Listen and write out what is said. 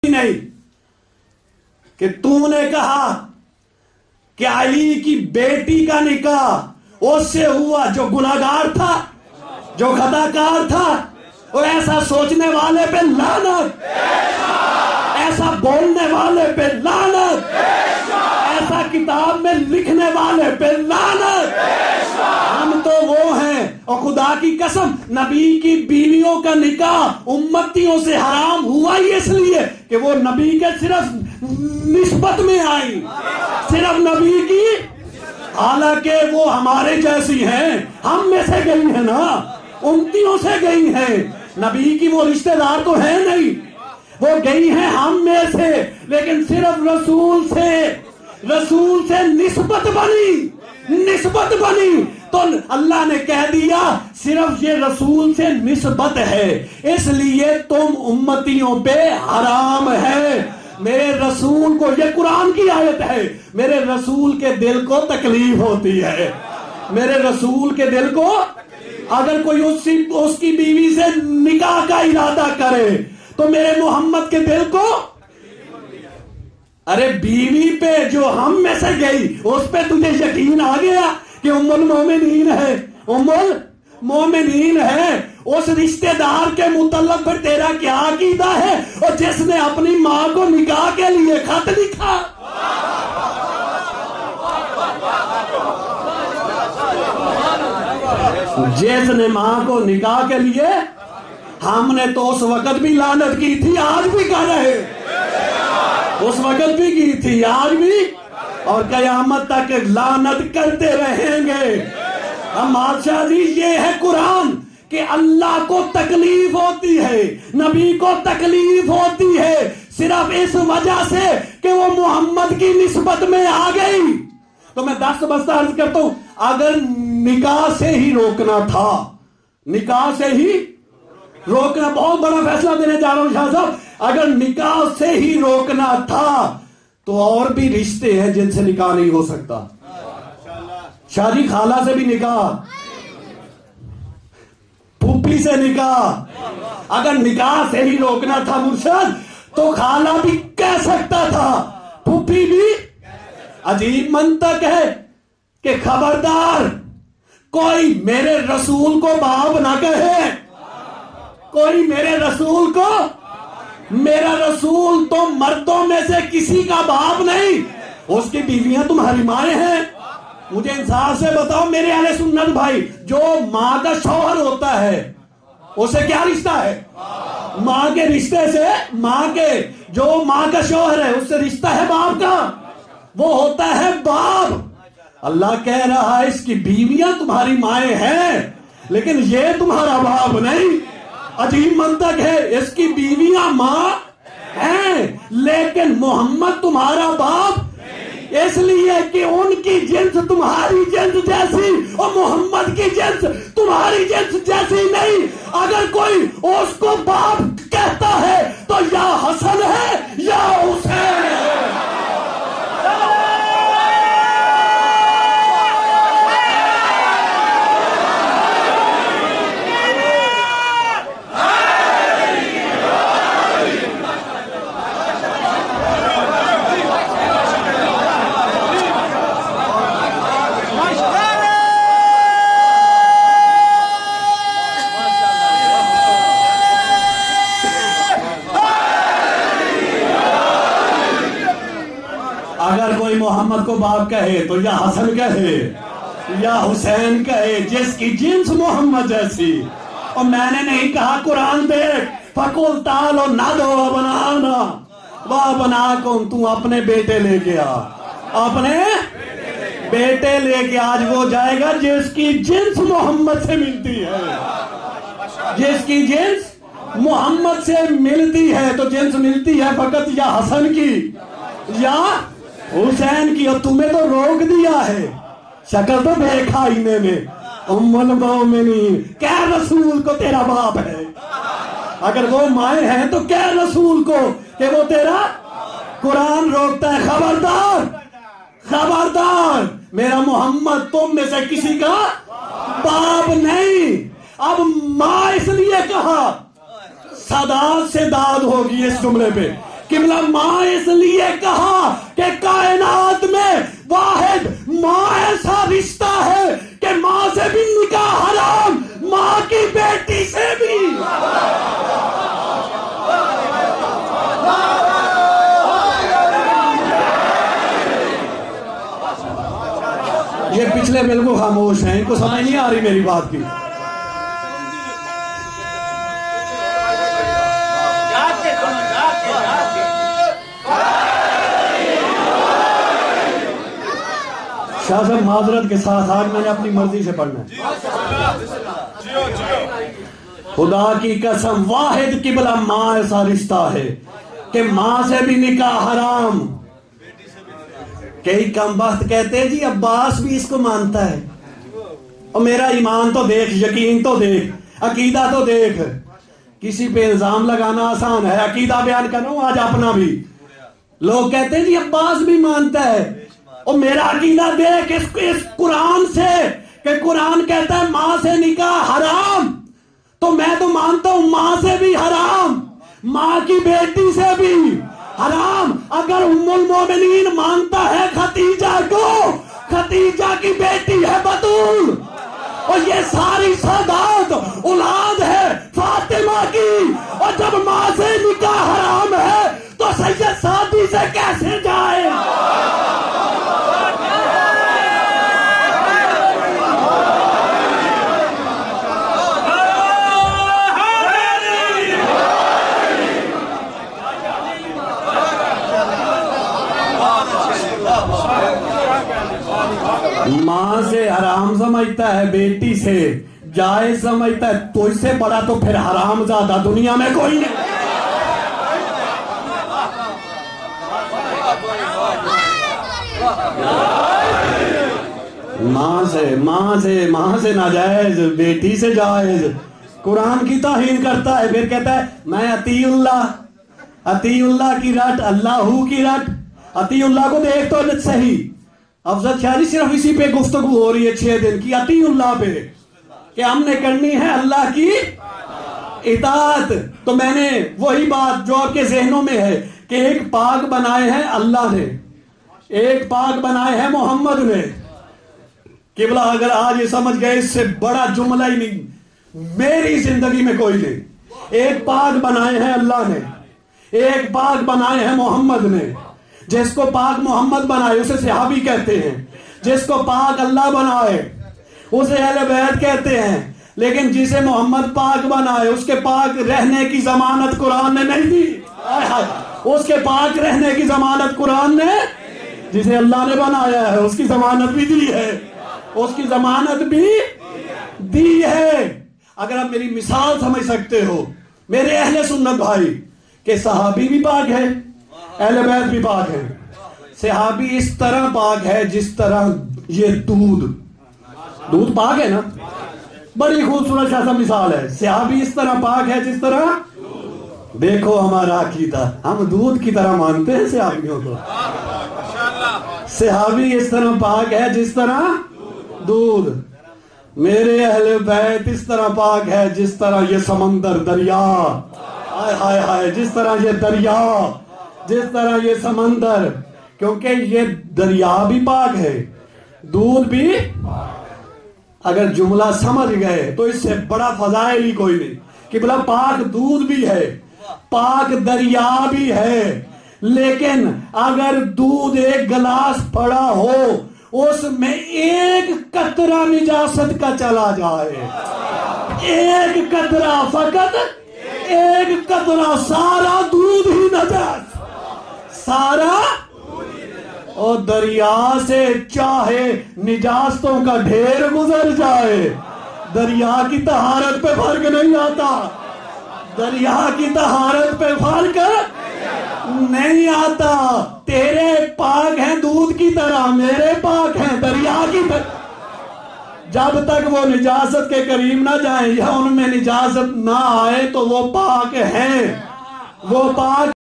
بھی نہیں کہ تُو نے کہا کہ علی کی بیٹی کا نکاح اس سے ہوا جو گناہگار تھا، جو خطا کار تھا. اور ایسا سوچنے والے پہ لعنت، ایسا بولنے والے پہ لعنت، ایسا کتاب میں لکھنے والے پہ لعنت. ہم تو وہ ہیں، اور خدا کی قسم نبی کی بیویوں کا نکاح امتیوں سے حرام ہوا ہی اس لیے کہ وہ نبی کے صرف نسبت میں آئی، صرف نبی کی، حالانکہ وہ ہمارے جیسی ہیں، ہم میں سے گئی ہیں نا، امتیوں سے گئی ہیں. نبی کی وہ رشتہ دار تو ہے نہیں، وہ گئی ہیں ہم میں سے، لیکن صرف رسول سے نسبت بنی تو اللہ نے کہہ دیا صرف یہ رسول سے نسبت ہے، اس لیے تم امتیوں پہ حرام ہے. میرے رسول کو، یہ قرآن کی آیت ہے، میرے رسول کے دل کو تکلیف ہوتی ہے، میرے رسول کے دل کو، اگر کوئی اس کی بیوی سے نکاح کا ارادہ کرے تو میرے محمد کے دل کو، ارے بیوی پہ جو ہم میں سے گئی اس پہ تجھے یقین آ گیا کہ ام المومنین ہے، ام المومنین ہے، اس رشتہ دار کے متعلق پھر تیرا کیا عقیدہ ہے؟ اور جس نے اپنی ماں کو نکاح کے لیے خط لکھا، جس نے ماں کو نکاح کے لیے، ہم نے تو اس وقت بھی لعنت کی تھی، آج بھی کر رہے، اس وقت بھی کی تھی، آج بھی، اور قیامت تک لعنت کرتے رہیں گے. ہم بادشاہ جی، یہ ہے قرآن کہ اللہ کو تکلیف ہوتی ہے، نبی کو تکلیف ہوتی ہے صرف اس وجہ سے کہ وہ محمد کی نسبت میں آ گئی. تو میں دست بستہ عرض کرتا ہوں، اگر نکاح سے ہی روکنا تھا، نکاح سے ہی روکنا، بہت بڑا فیصلہ دینے جا رہا ہوں شاہ صاحب، اگر نکاح سے ہی روکنا تھا تو اور بھی رشتے ہیں جن سے نکاح نہیں ہو سکتا. شاہ جی، خالہ سے بھی نکاح، پھوپھی سے نکاح، اگر نکاح سے ہی روکنا تھا مرشد تو خالہ بھی کہہ سکتا تھا، پھوپھی بھی. عجیب منطق ہے کہ خبردار کوئی میرے رسول کو باپ نہ کہے، کوئی میرے رسول کو، میرا رسول تو مردوں میں سے کسی کا باپ نہیں، اس کی بیویاں تمہاری مائیں ہیں. مجھے انصاف سے بتاؤ میرے اہل سنت بھائی، جو ماں کا شوہر ہوتا ہے اسے کیا رشتہ ہے؟ ماں کے رشتے سے، جو ماں کا شوہر ہے اس سے رشتہ ہے باپ کا، وہ ہوتا ہے باپ. اللہ کہہ رہا ہے اس کی بیویاں تمہاری مائیں ہیں لیکن یہ تمہارا باپ نہیں. عجیب منطق ہے، اس کی بیویاں ماں ہیں لیکن محمد تمہارا باپ، اس لیے کہ ان کی جنس تمہاری جنس جیسی اور محمد کی جنس تمہاری جنس جیسی نہیں. اگر کوئی اس کو باپ کہتا ہے تو یا حسن ہے یا حسین ہے. محمد کو باپ کہے تو یا حسن کہے یا حسین کہے، جس کی جنس محمد جیسی. اور میں نے نہیں کہا، قرآن دیکھ، فَقُلْ تَعَالَوْا نَدْعُوا أَبْنَاءَنَا وَأَبْنَاءَكُمْ، تم اپنے بیٹے لے کے آ، اپنے بیٹے لے کے. آج وہ جائے گا جس کی جنس محمد سے ملتی ہے، جس کی جنس محمد سے ملتی ہے. تو جنس ملتی ہے فقط یا حسن کی یا حسین کی، اور تمہیں تو روک دیا ہے. شکل تو دیکھا انہیں نے، ام المومنین، کہہ رسول کو تیرا باپ ہے. اگر وہ مائیں ہیں تو کہہ رسول کو کہ وہ تیرا. قرآن روکتا ہے، خبردار خبردار، میرا محمد تم میں سے کسی کا باپ نہیں. اب ماں اس لیے کہا، صداد سے داد ہوگی اس جملے پہ قبلہ ماں اس لیے کہا کہ کائنات میں واحد ماں ایسا رشتہ ہے کہ ماں سے بھی نکاح حرام، ماں کی بیٹی سے بھی۔ یہ پچھلے بالکل خاموش ہیں، ان کو سمجھ نہیں آ رہی میری بات کی۔ شاہ صاحب معذرت کے ساتھ آج میں نے اپنی مرضی سے پڑھنا ہے۔ خدا کی قسم واحد قبلہ ماں ایسا رشتہ ہے کہ ماں سے بھی نکاح حرام۔ کئی کم بخت کہتے ہیں جی عباس بھی اس کو مانتا ہے، اور میرا ایمان تو دیکھ، یقین تو دیکھ، عقیدہ تو دیکھ۔ کسی پہ الزام لگانا آسان ہے، عقیدہ بیان کروں آج اپنا بھی۔ لوگ کہتے ہیں جی عباس بھی مانتا ہے، اور میرا عقیدہ دیکھ اس قرآن سے کہ قرآن کہتا ہے ماں سے نکاح حرام، تو میں تو مانتا ہوں ماں سے بھی حرام، ماں کی بیٹی سے بھی حرام۔ اگر ام المومنین مانتا ہے ختیجہ کو، ختیجہ کی بیٹی ہے بطول، اور یہ ساری سادات اولاد ہے فاطمہ کی، اور جب ماں سے نکاح حرام ہے تو سید سعدی سے کیسے جائے؟ ماں سے حرام سمجھتا ہے، بیٹی سے جائز سمجھتا ہے، تو اس سے بڑا تو پھر حرام زیادہ دنیا میں کوئی نہیں۔ ماں سے ناجائز، بیٹی سے جائز، قرآن کی توہین کرتا ہے، پھر کہتا ہے میں اطیع اللہ کی رٹ، اللہ کی رٹ۔ اطیع اللہ کو دیکھ تو صحیح، افضل شاعری صرف اسی پہ گفتگو ہو رہی ہے 6 دن کی، اطیع اللہ پہ، کہ ہم نے کرنی ہے اللہ کی اطاعت۔ تو میں نے وہی بات جو آپ کے ذہنوں میں ہے کہ ایک پاک بنائے ہیں اللہ نے، ایک پاک بنائے ہیں محمد نے۔ قبلہ اگر آج یہ سمجھ گئے اس سے بڑا جملہ ہی نہیں میری زندگی میں کوئی نہیں۔ ایک پاک بنائے ہیں اللہ نے، ایک پاک بنائے ہیں محمد نے۔ جس کو پاک محمد بنائے اسے صحابی کہتے ہیں، جس کو پاک اللہ بنائے اسے اہل بیت کہتے ہیں، لیکن جسے محمد پاک بنائے اس کے پاک رہنے کی ضمانت قرآن نے نہیں دی۔ اس کے پاک رہنے کی ضمانت قرآن نے، جسے اللہ نے بنایا ہے اس کی ضمانت بھی دی ہے، اس کی ضمانت بھی دی ہے۔ اگر آپ میری مثال سمجھ سکتے ہو میرے اہل سنت بھائی کہ صحابی بھی پاک ہے، اہل بیت بھی پاک ہے۔ صحابی اس طرح پاک ہے جس طرح یہ دودھ پاک ہے نا، بڑی خوبصورت شاہ صاحب مثال ہے۔ صحابی اس طرح پاک ہے جس طرح، دیکھو ہمارا عقیدہ، ہم دودھ کی طرح مانتے ہیں صحابیوں کو۔ صحابی اس طرح پاک ہے جس طرح دودھ، میرے اہل بیت اس طرح پاک ہے جس طرح یہ سمندر دریا، ہائے ہائے ہائے، جس طرح یہ دریا، جس طرح یہ سمندر، کیونکہ یہ دریا بھی پاک ہے، دودھ بھی۔ اگر جملہ سمجھ گئے تو اس سے بڑا فضائل ہی کوئی نہیں۔ قبلہ پاک دودھ بھی ہے، پاک دریا بھی ہے، لیکن اگر دودھ ایک گلاس پڑا ہو اس میں ایک قطرہ نجاست کا چلا جائے، ایک قطرہ، فقط ایک قطرہ، سارا دودھ ہی نجاست، سارا۔ اور دریا سے چاہے نجاستوں کا ڈھیر گزر جائے، دریا کی طہارت پہ فرق نہیں آتا، دریا کی طہارت پہ فرق نہیں آتا۔ تیرے پاک ہیں دودھ کی طرح، میرے پاک ہیں دریا کی طرح۔ جب تک وہ نجاست کے قریب نہ جائیں یا ان میں نجاست نہ آئے تو وہ پاک ہیں، وہ پاک